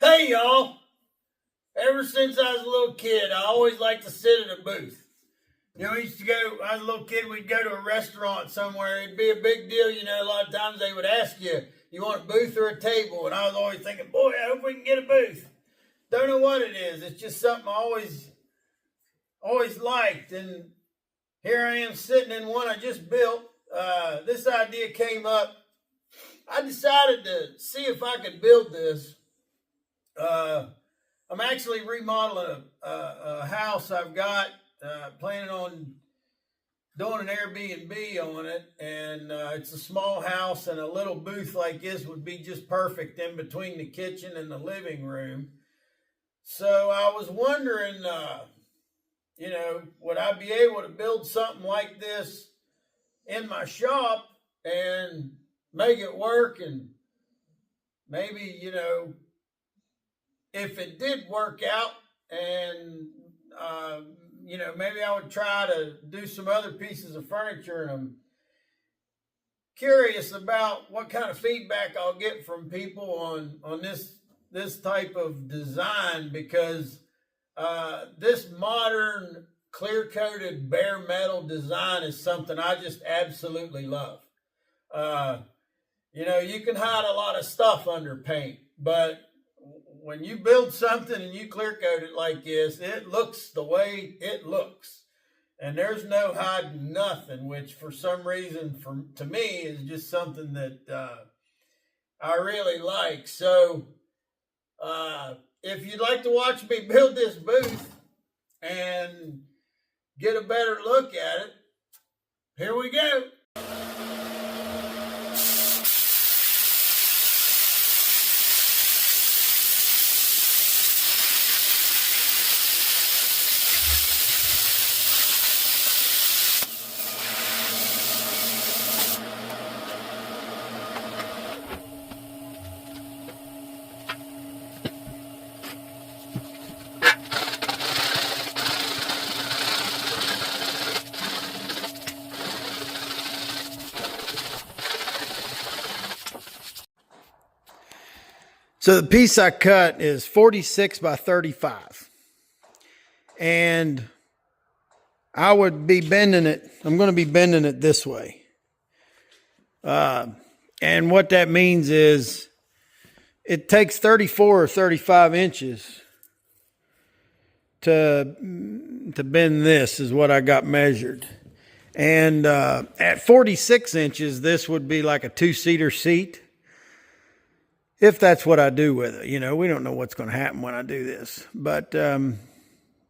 Hey y'all! Ever since I was a little kid, I always liked to sit at a booth. You know, we used to go, when I was a little kid, we'd go to a restaurant somewhere. It'd be a big deal, you know, a lot of times they would ask you, you want a booth or a table? And I was always thinking, boy, I hope we can get a booth. Don't know what it is. It's just something I always liked. And here I am sitting in one I just built. This idea came up. I decided to see if I could build this. I'm actually remodeling a house I've got, planning on doing an Airbnb on it, and it's a small house, and a little booth like this would be just perfect in between the kitchen and the living room. So I was wondering, you know, would I be able to build something like this in my shop and make it work? And maybe, you know, if it did work out and, you know, maybe I would try to do some other pieces of furniture. And I'm curious about what kind of feedback I'll get from people on this type of design, because this modern clear-coated bare metal design is something I just absolutely love. You know, you can hide a lot of stuff under paint, but when you build something and you clear coat it like this, it looks the way it looks. And there's no hiding nothing, which for some reason, to me, is just something that I really like. So if you'd like to watch me build this booth and get a better look at it, here we go. So the piece I cut is 46 by 35. And I would be bending it. I'm going to be bending it this way. And what that means is it takes 34 or 35 inches to bend this, is what I got measured. And at 46 inches, this would be like a two-seater seat. If that's what I do with it. You know, we don't know what's going to happen when I do this. But the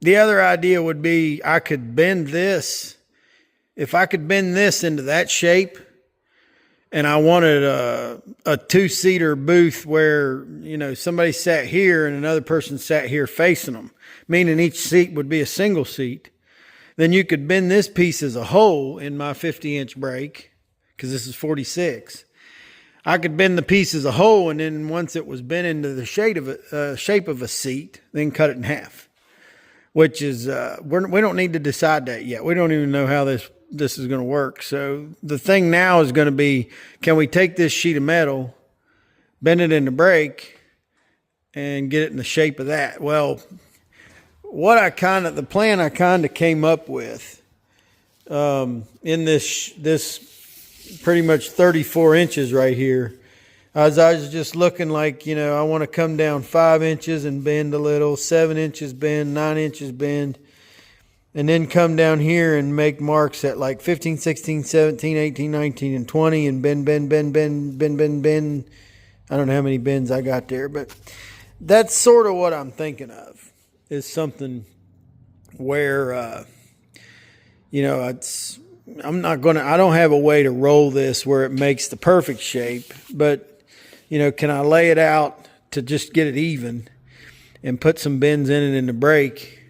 other idea would be I could bend this. If I could bend this into that shape, and I wanted a two-seater booth where, you know, somebody sat here and another person sat here facing them, meaning each seat would be a single seat, then you could bend this piece as a whole in my 50-inch brake, because this is 46. I could bend the piece as a whole, and then once it was bent into the shape of a seat, then cut it in half. Which is, we don't need to decide that yet. We don't even know how this is going to work. So the thing now is going to be, can we take this sheet of metal, bend it in the brake, and get it in the shape of that? Well, the plan I kind of came up with in this pretty much 34 inches right here, as I was just looking like, you know, I want to come down 5 inches and bend a little, 7 inches bend, 9 inches bend, and then come down here and make marks at like 15, 16, 17, 18, 19, and 20, and bend. I don't know how many bends I got there, but that's sort of what I'm thinking of, is something where, you know, I don't have a way to roll this where it makes the perfect shape, but, you know, can I lay it out to just get it even and put some bends in it in the brake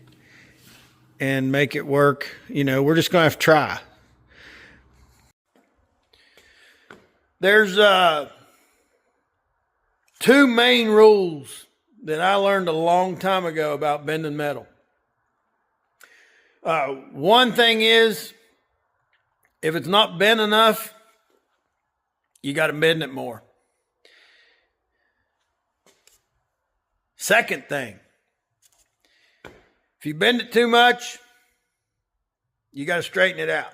and make it work? You know, we're just going to have to try. There's two main rules that I learned a long time ago about bending metal. One thing is, if it's not bent enough, you got to bend it more. Second thing, if you bend it too much, you got to straighten it out.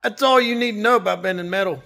That's all you need to know about bending metal.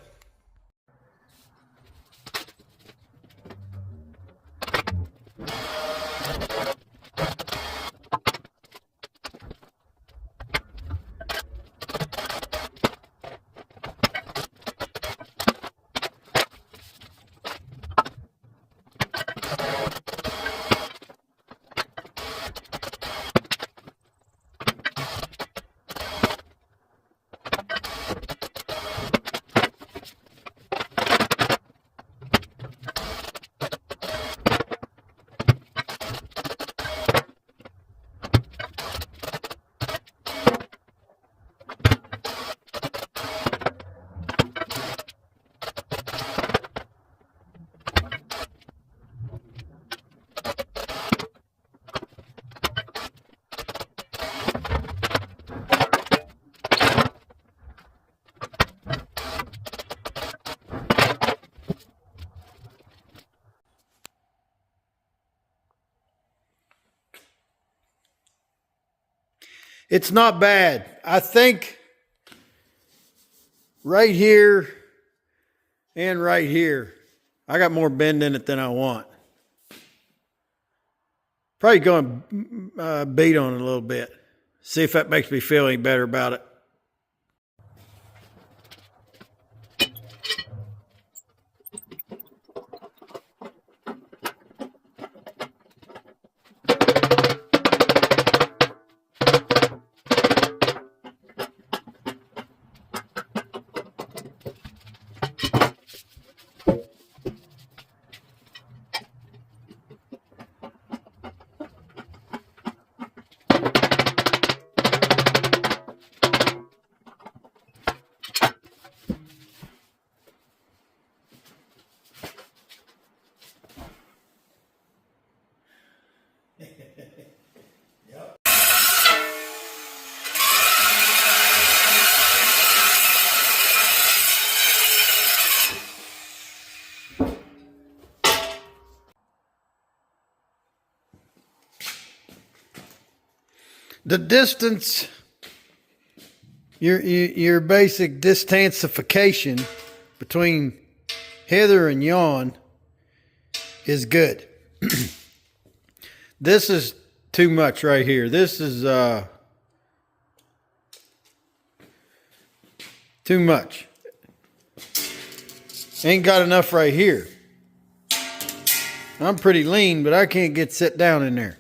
It's not bad. I think right here and right here, I got more bend in it than I want. Probably going to beat on it a little bit. See if that makes me feel any better about it. The distance, your basic distantification between hither and yon is good. This is too much right here. This is too much. Ain't got enough right here. I'm pretty lean, but I can't get sit down in there.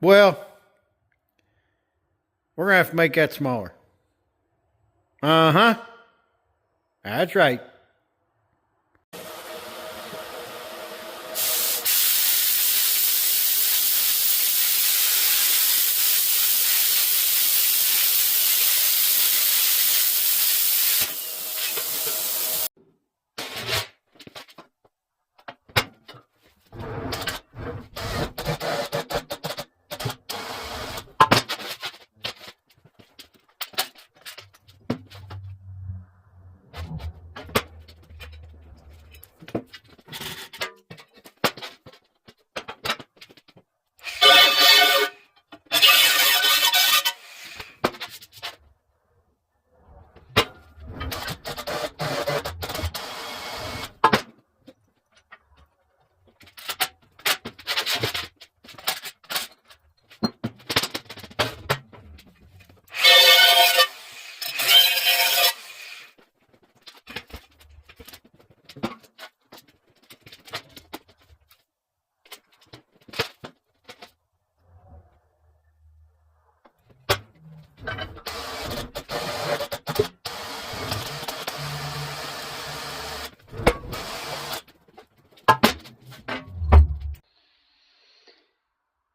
Well, we're going to have to make that smaller. Uh-huh. That's right.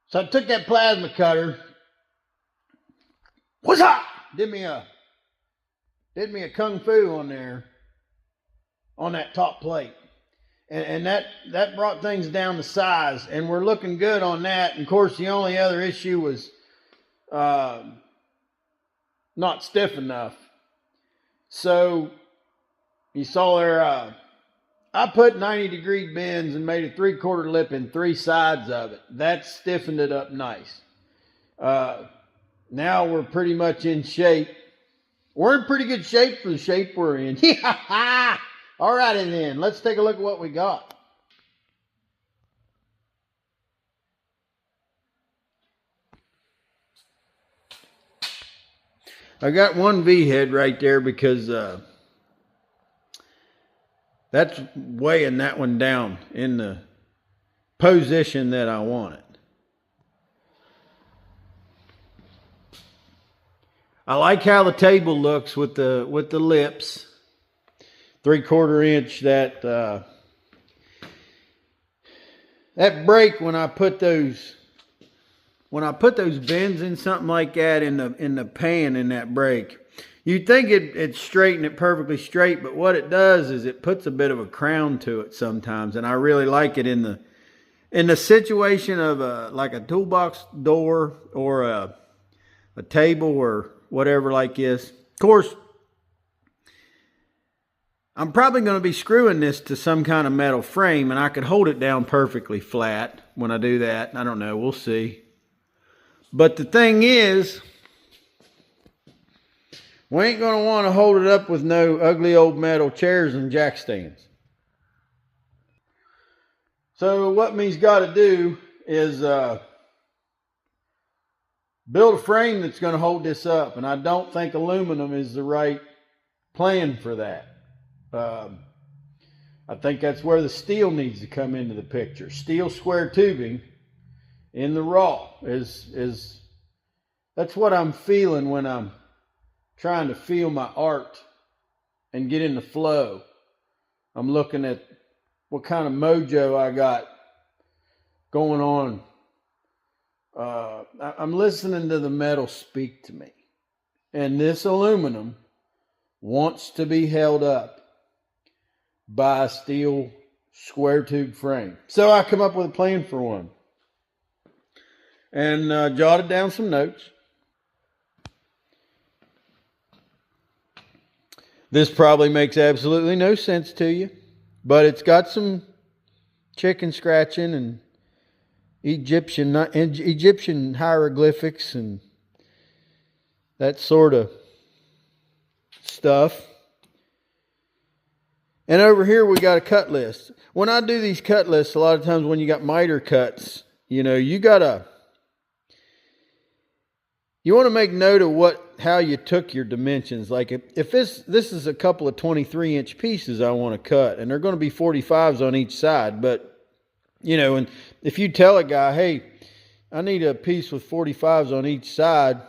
So I took that plasma cutter. What's up? Did me a kung fu on there, on that top plate, and that brought things down to size, and we're looking good on that. And of course, the only other issue was not stiff enough. So you saw there, I put 90-degree bends and made a 3/4 lip in 3 sides of it. That stiffened it up nice. Now we're pretty much in shape. We're in pretty good shape for the shape we're in. Yeah. All righty then. Let's take a look at what we got. I got one V-head right there because that's weighing that one down in the position that I want it. I like how the table looks with the lips. 3/4 inch. That break when I put those bends in something like that in the pan in that break, you'd think it'd straighten it perfectly straight, but what it does is it puts a bit of a crown to it sometimes, and I really like it in the situation of like a toolbox door or a table or whatever like this. Of course, I'm probably going to be screwing this to some kind of metal frame, and I could hold it down perfectly flat when I do that. I don't know. We'll see. But the thing is, we ain't going to want to hold it up with no ugly old metal chairs and jack stands. So what me's got to do is build a frame that's going to hold this up. And I don't think aluminum is the right plan for that. I think that's where the steel needs to come into the picture. Steel square tubing in the raw is that's what I'm feeling when I'm trying to feel my art and get in the flow. I'm looking at what kind of mojo I got going on. I'm listening to the metal speak to me. And this aluminum wants to be held up by a steel square tube frame. So I come up with a plan for one. And jotted down some notes. This probably makes absolutely no sense to you, but it's got some chicken scratching and Egyptian hieroglyphics and that sort of stuff. And over here we got a cut list. When I do these cut lists, a lot of times when you got miter cuts, you know, you want to make note of how you took your dimensions. Like if this is a couple of 23-inch pieces I want to cut, and they're going to be 45s on each side, but you know, and if you tell a guy, hey, I need a piece with 45s on each side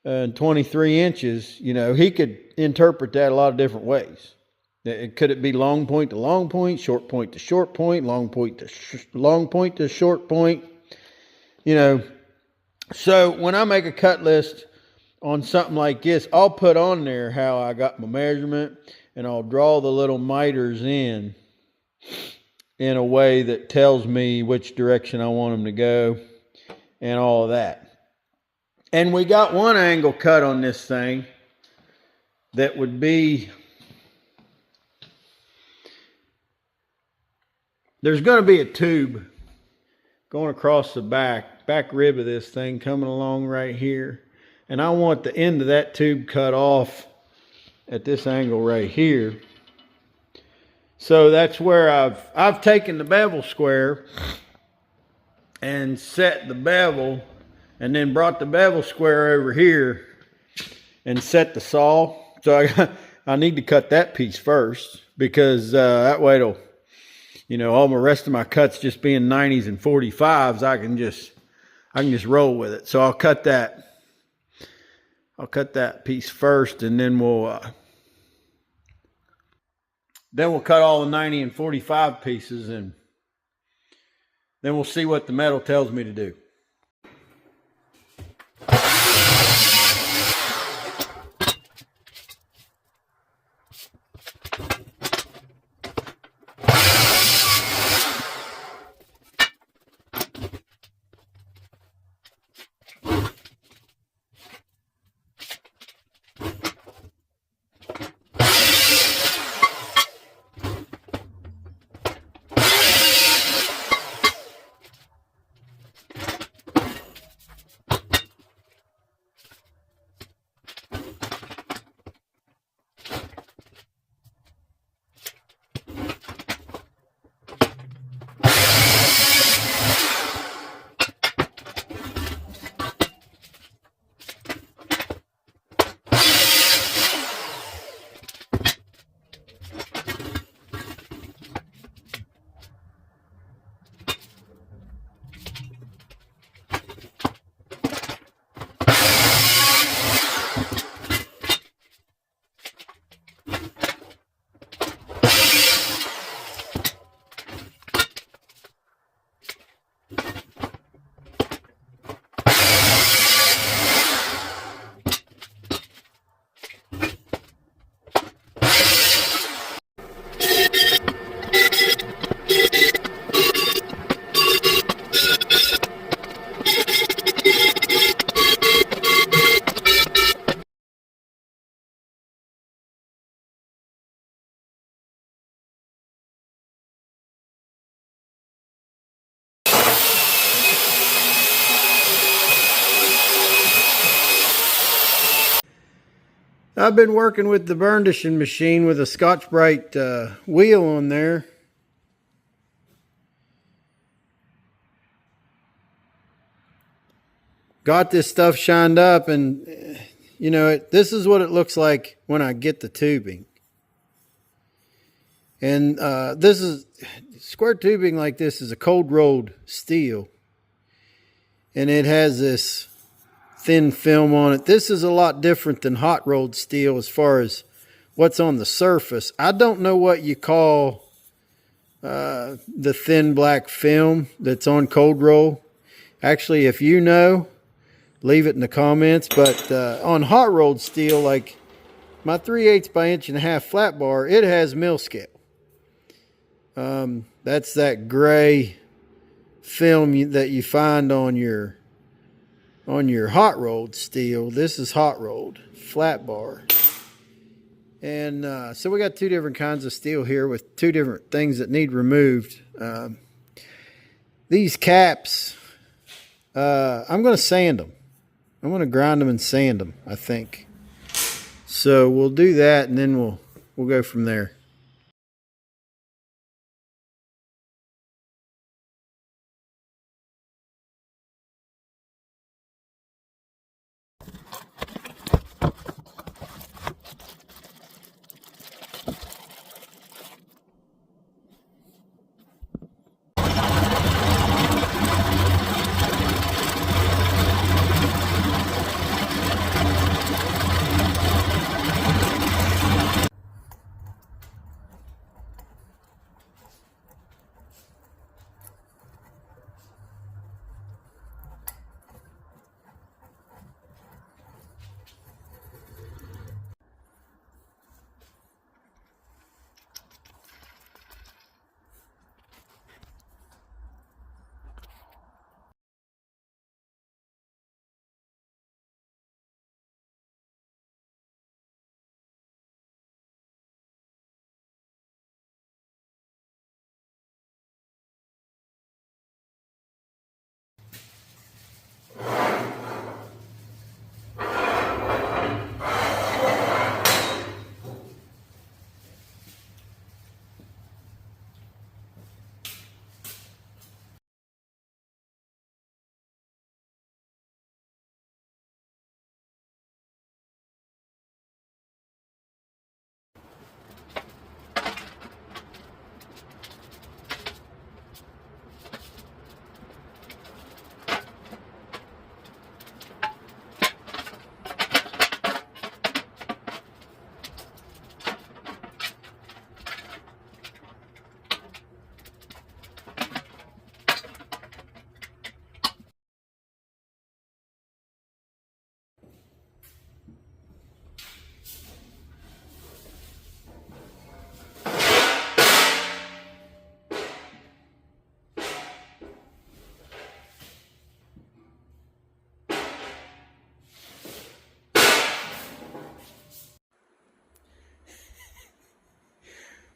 and 23 inches, you know, he could interpret that a lot of different ways. Could it be long point to long point, short point to short point, long point to short point? You know, so when I make a cut list on something like this, I'll put on there how I got my measurement, and I'll draw the little miters in a way that tells me which direction I want them to go and all of that. And we got one angle cut on this thing that would be, there's going to be a tube going across the back rib of this thing coming along right here. And I want the end of that tube cut off at this angle right here. So that's where I've taken the bevel square and set the bevel, and then brought the bevel square over here and set the saw. So I need to cut that piece first, because that way it'll, you know, all the rest of my cuts just being 90s and 45s, I can just roll with it. So I'll cut that piece first, and then we'll cut all the 90 and 45 pieces, and then we'll see what the metal tells me to do. I've been working with the burnishing machine with a Scotch-Brite wheel on there. Got this stuff shined up, and you know, this is what it looks like when I get the tubing. And this is square tubing like this is a cold rolled steel, and it has this thin film on it. This is a lot different than hot rolled steel as far as what's on the surface. I don't know what you call the thin black film that's on cold roll. Actually, if you know, leave it in the comments. But on hot rolled steel, like my 3/8 by 1.5" flat bar, it has mill scale. That's that gray film that you find on your hot rolled steel. This is hot rolled flat bar. And so we got two different kinds of steel here with two different things that need removed. These caps, I'm going to sand them. I'm going to grind them and sand them, I think. So we'll do that, and then we'll go from there.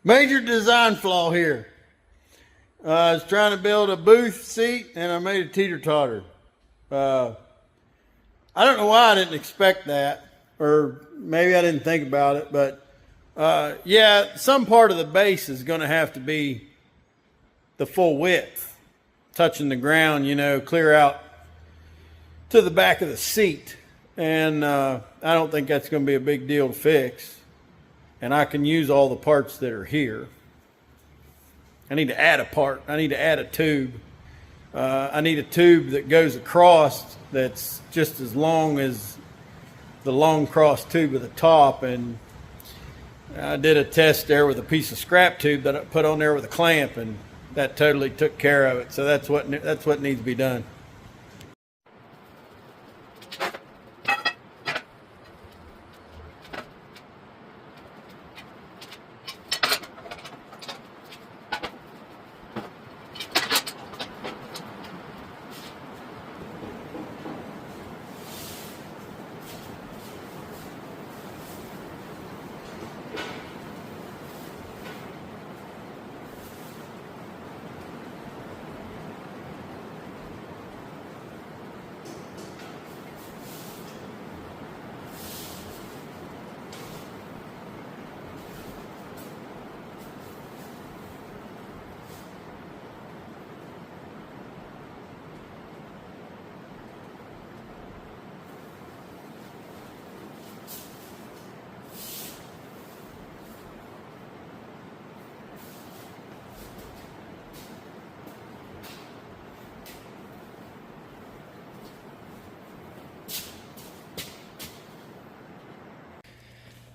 Major design flaw here. I was trying to build a booth seat, and I made a teeter-totter. I don't know why I didn't expect that, or maybe I didn't think about it, but yeah, some part of the base is going to have to be the full width, touching the ground, you know, clear out to the back of the seat. And I don't think that's going to be a big deal to fix. And I can use all the parts that are here. I need to add a part. I need to add a tube. I need a tube that goes across that's just as long as the long cross tube at the top. And I did a test there with a piece of scrap tube that I put on there with a clamp, and that totally took care of it. So that's what needs to be done.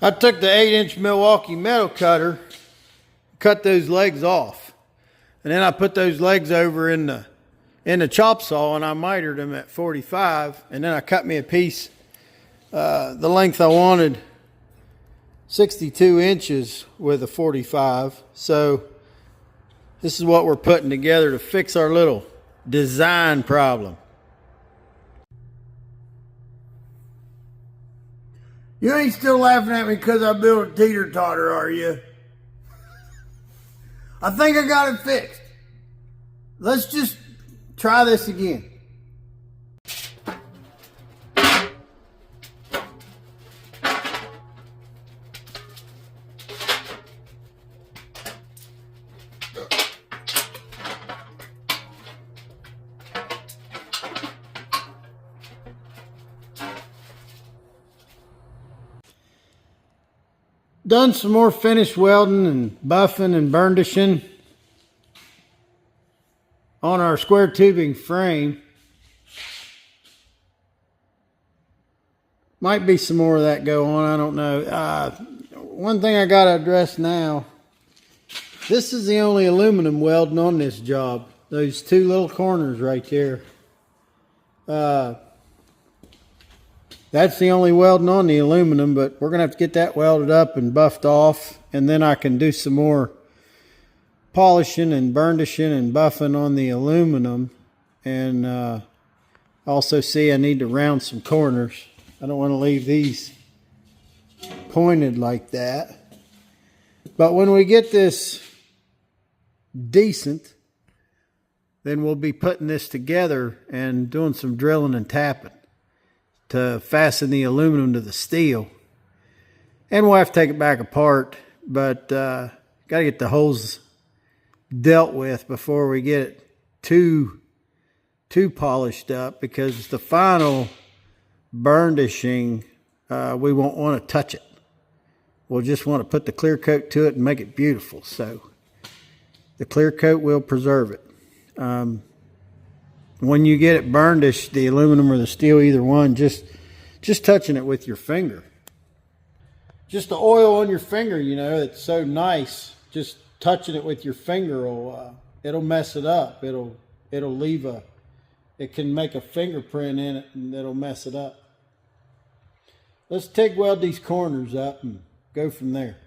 I took the 8-inch Milwaukee metal cutter, cut those legs off. And then I put those legs over in the chop saw and I mitered them at 45. And then I cut me a piece, the length I wanted, 62 inches with a 45. So this is what we're putting together to fix our little design problem. You ain't still laughing at me because I built a teeter-totter, are you? I think I got it fixed. Let's just try this again. Done some more finish welding and buffing and burnishing on our square tubing frame. Might be some more of that go on, I don't know. One thing I gotta address now, this is the only aluminum welding on this job. Those two little corners right there. That's the only welding on the aluminum, but we're going to have to get that welded up and buffed off. And then I can do some more polishing and burnishing and buffing on the aluminum. And also see I need to round some corners. I don't want to leave these pointed like that. But when we get this decent, then we'll be putting this together and doing some drilling and tapping to fasten the aluminum to the steel. And we'll have to take it back apart, but got to get the holes dealt with before we get it too polished up, because the final burnishing, we won't want to touch it. We'll just want to put the clear coat to it and make it beautiful. So the clear coat will preserve it. When you get it burnished, the aluminum or the steel, either one, just touching it with your finger. Just the oil on your finger, you know, it's so nice. Just touching it with your finger it'll mess it up. It'll leave it can make a fingerprint in it and it'll mess it up. Let's TIG weld these corners up and go from there.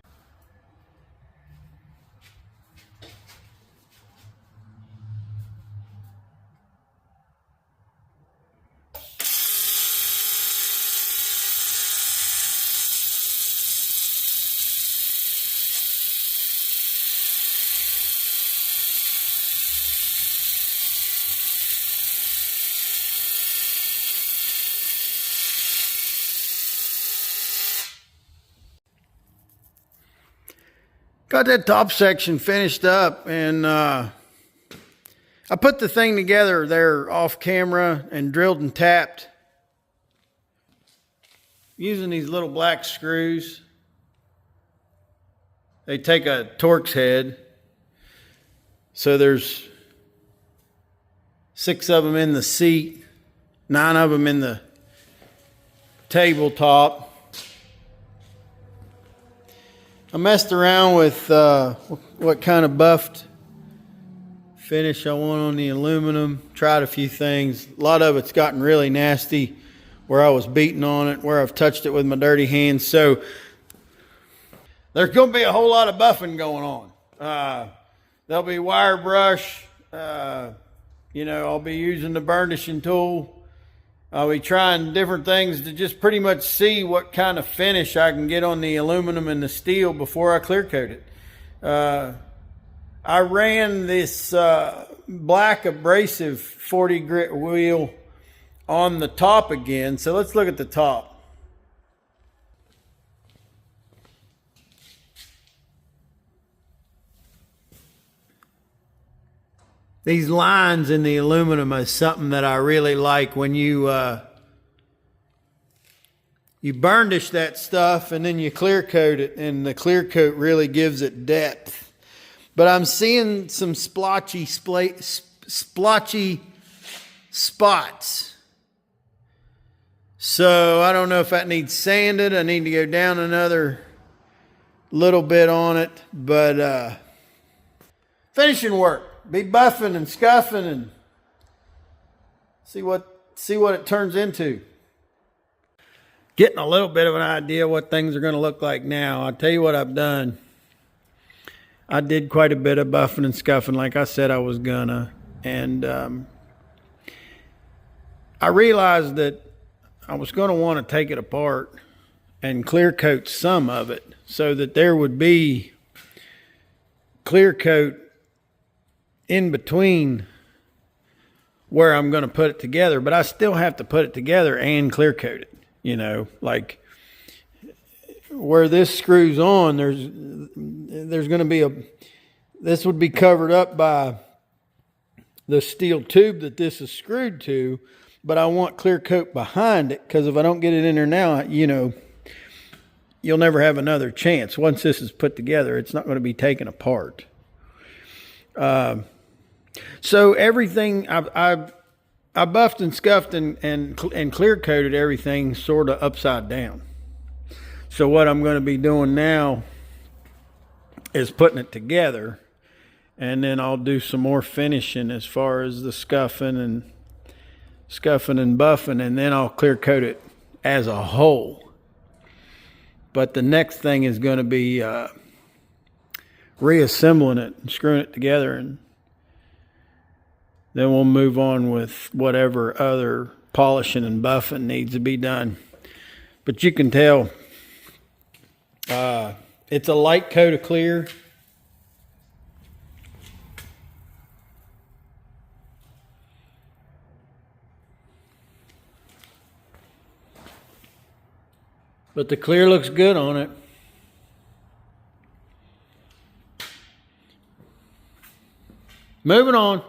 Got that top section finished up, and I put the thing together there off camera and drilled and tapped using these little black screws. They take a Torx head, so there's 6 of them in the seat, 9 of them in the tabletop. I messed around with what kind of buffed finish I want on the aluminum. Tried a few things. A lot of it's gotten really nasty where I was beating on it, where I've touched it with my dirty hands. So there's going to be a whole lot of buffing going on. There'll be wire brush. You know, I'll be using the burnishing tool. I'll be trying different things to just pretty much see what kind of finish I can get on the aluminum and the steel before I clear coat it. I ran this black abrasive 40 grit wheel on the top again. So let's look at the top. These lines in the aluminum is something that I really like. When you burnish that stuff and then you clear coat it, and the clear coat really gives it depth. But I'm seeing some splotchy spots. So I don't know if that needs sanded. I need to go down another little bit on it, but finishing work. Be buffing and scuffing and see what it turns into. Getting a little bit of an idea what things are going to look like now. I'll tell you what I've done. I did quite a bit of buffing and scuffing like I said I was gonna. And I realized that I was going to want to take it apart and clear coat some of it so that there would be clear coat in between where I'm going to put it together, but I still have to put it together and clear coat it, you know, like where this screws on, there's going to be this would be covered up by the steel tube that this is screwed to, but I want clear coat behind it, because if I don't get it in there now, you know, you'll never have another chance. Once this is put together, it's not going to be taken apart. So everything I buffed and scuffed and clear coated everything sort of upside down. So what I'm going to be doing now is putting it together, and then I'll do some more finishing as far as the scuffing and buffing, and then I'll clear coat it as a whole. But the next thing is going to be reassembling it and screwing it together, and then we'll move on with whatever other polishing and buffing needs to be done. But you can tell it's a light coat of clear. But the clear looks good on it. Moving on.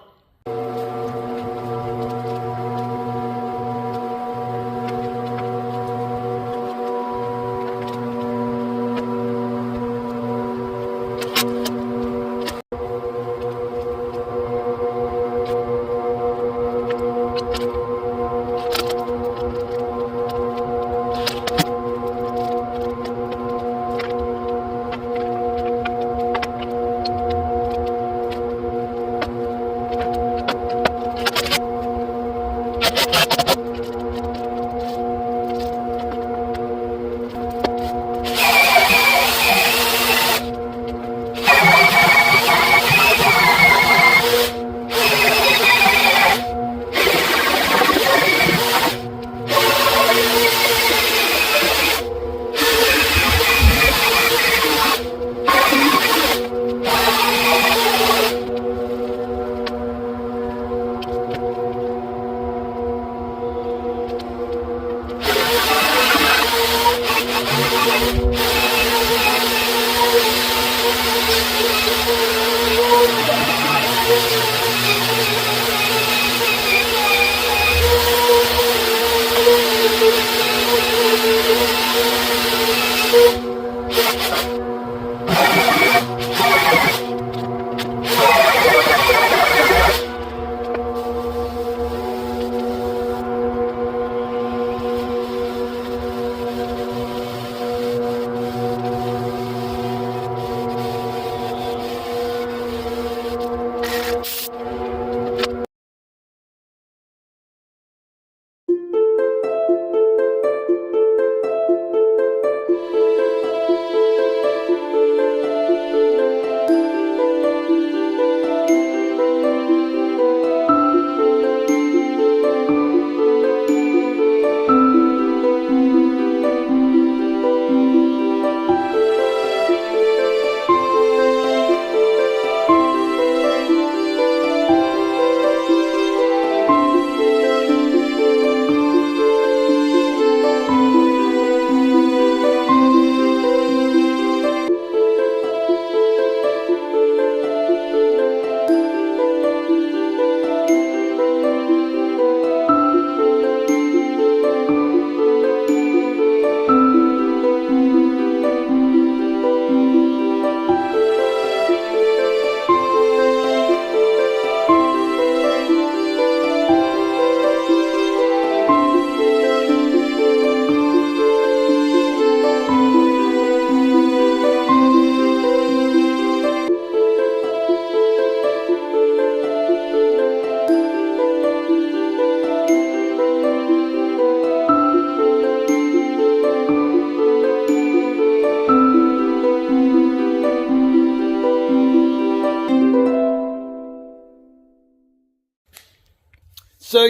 So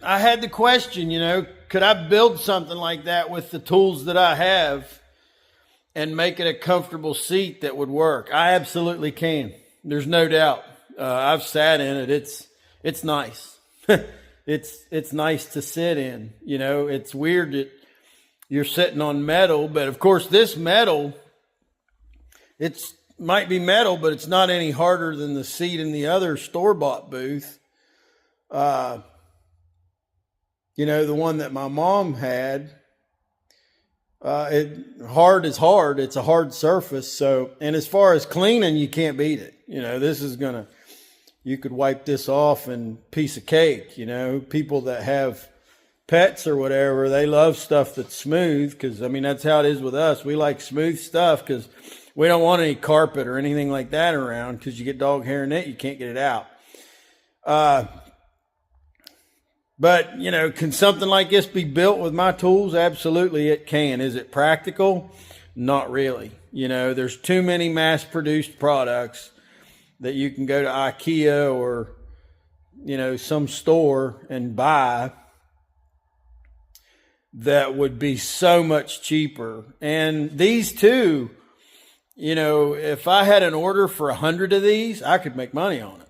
I had the question, could I build something like that with the tools that I have and make it a comfortable seat that would work? I absolutely can. There's no doubt. I've sat in it. It's nice. It's nice to sit in. It's weird that you're sitting on metal, but of course this metal, it's might be metal, but it's not any harder than the seat in the other store-bought booth. The one that my mom had, hard is hard. It's a hard surface. So, and as far as cleaning, you can't beat it. You could wipe this off and piece of cake. People that have pets or whatever, they love stuff that's smooth because, that's how it is with us. We like smooth stuff because we don't want any carpet or anything like that around because you get dog hair in it, you can't get it out. But, can something like this be built with my tools? Absolutely it can. Is it practical? Not really. There's too many mass-produced products that you can go to IKEA or, some store and buy that would be so much cheaper. And these two, if I had an order for 100 of these, I could make money on it.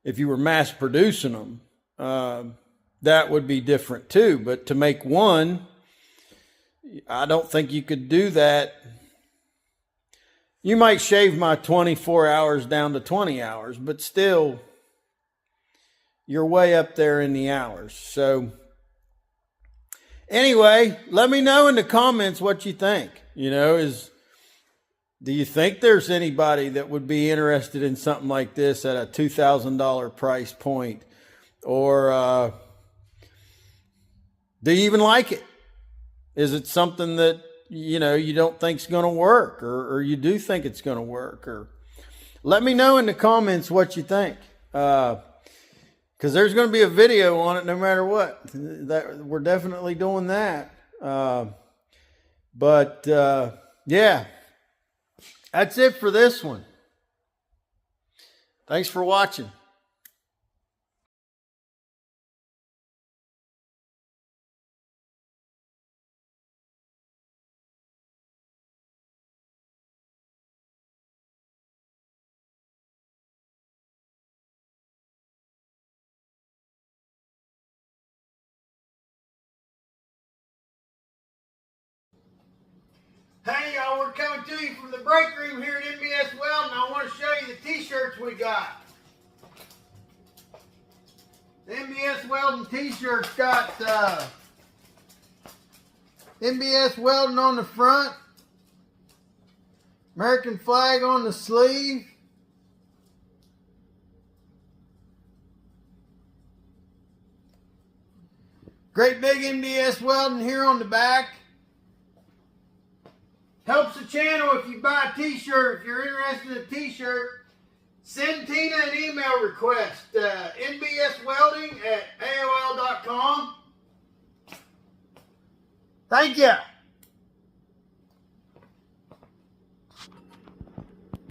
If you were mass producing them, that would be different too. But to make one, I don't think you could do that. You might shave my 24 hours down to 20 hours, but still, you're way up there in the hours. So anyway, let me know in the comments what you think. Do you think there's anybody that would be interested in something like this at a $2,000 price point? Or do you even like it? Is it something that, you don't think's going to work, or you do think it's going to work? Or let me know in the comments what you think. Because there's going to be a video on it no matter what. We're definitely doing that. Yeah. That's it for this one. Thanks for watching. Hey y'all, we're coming to you from the break room here at MBS Welding. I want to show you the t-shirts we got. The MBS Welding t-shirts got MBS Welding on the front, American flag on the sleeve, great big MBS Welding here on the back. Helps the channel if you buy a t-shirt. If you're interested in a t-shirt, send Tina an email request, nbswelding@aol.com. Thank you.